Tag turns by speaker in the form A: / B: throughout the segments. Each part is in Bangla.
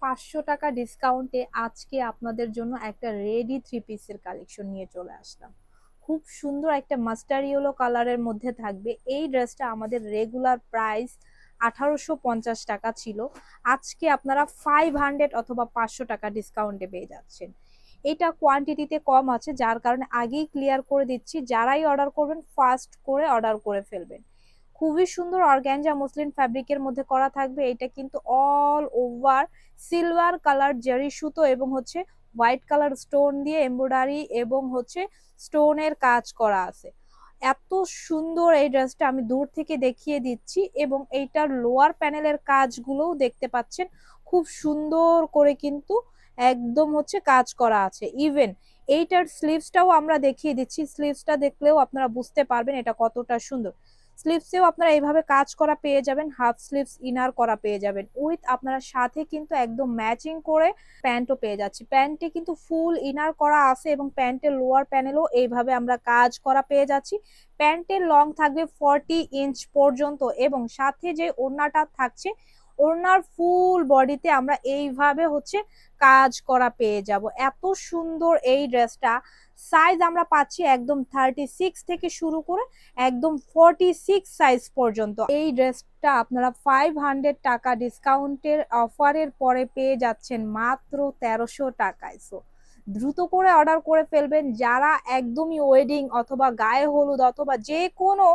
A: 500 টাকা ডিসকাউন্টে আজকে আপনাদের জন্য একটা রেডি থ্রি পিসের কালেকশন নিয়ে চলে আসলাম। খুব সুন্দর একটা মাস্টার ইয়েলো কালারের মধ্যে থাকবে। এই ড্রেসটা আমাদের রেগুলার প্রাইস 1850 টাকা ছিল। আজকে আপনারা 500 অথবা 500 টাকা ডিসকাউন্টে পেয়ে যাচ্ছেন। এটা কোয়ান্টিটিতে কম আছে, যার কারণে আগেই ক্লিয়ার করে দিচ্ছি, যারাই অর্ডার করবেন ফাস্ট করে অর্ডার করে ফেলবেন। খুবই সুন্দর অর্গানজা মসলিন ফ্যাব্রিকের মধ্যে করা থাকবে। এটা কিন্তু অল ওভার সিলভার কালার জারি সুতো এবং হোয়াইট কালার স্টোন দিয়ে এমব্রয়ডারি এবং স্টোনের কাজ করা আছে। এত সুন্দর এই ড্রেসটা আমি দূর থেকে দেখিয়ে দিচ্ছি, এবং এইটার লোয়ার প্যানেলের কাজগুলোও দেখতে পাচ্ছেন খুব সুন্দর করে কিন্তু একদম কাজ করা আছে। ইভেন এইটার স্লিভসটাও আমরা দেখিয়ে দিচ্ছি, স্লিভসটা দেখলেও আপনারা বুঝতে পারবেন এটা কতটা সুন্দর। স্লিভসেও আপনারা এইভাবে কাজ করা পেয়ে যাবেন, হাফ স্লিভস ইনার করা পেয়ে যাবেন, উইথ আপনারা সাথে কিন্তু একদম ম্যাচিং করে প্যান্টও পেয়ে যাচ্ছি। প্যান্টে কিন্তু ফুল ইনার করা আছে এবং প্যান্টের লোয়ার প্যানেলও এইভাবে আমরা কাজ করা পেয়ে যাচ্ছি। প্যান্টের লং থাকবে 40 ইঞ্চ পর্যন্ত এবং সাথে যে ওড়নাটা থাকছে, ওড়নার ফুল বডিতে আমরা এইভাবে কাজ করা পেয়ে যাব। এত সুন্দর এই ড্রেসটা। সাইজ আমরা পাচ্ছি একদম 36 থেকে শুরু করে একদম 46 সাইজ পর্যন্ত। এই ড্রেসটা আপনারা 500 টাকা ডিসকাউন্টের অফারের পরে পেয়ে যাচ্ছেন মাত্র 1300 টাকায়। সো দ্রুত করে অর্ডার করে ফেলবেন। যারা একদমই ওয়েডিং অথবা গায়ে হলুদ অথবা যে কোনো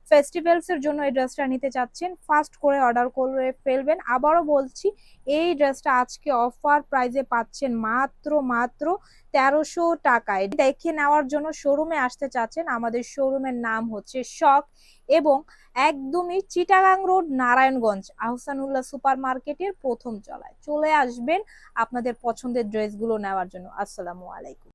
A: ফেস্টিভ্যালস এর জন্য এই ড্রেসটা নিতে চাচ্ছেন, ফাস্ট করে অর্ডার করে ফেলবেন। আবারও বলছি, এই ড্রেসটা আজকে অফার প্রাইজে পাচ্ছেন মাত্র মাত্র 1300 টাকায়। দেখে নেওয়ার জন্য শোরুমে আসতে চাচ্ছেন, আমাদের শোরুমের নাম শখ, এবং একদমই চিটাগাং রোড, নারায়ণগঞ্জ, আহসানুল্লাহ সুপার মার্কেটের প্রথম তলায় চলে আসবেন আপনাদের পছন্দের ড্রেসগুলো নেওয়ার জন্য। আসসালামু আলাইকুম।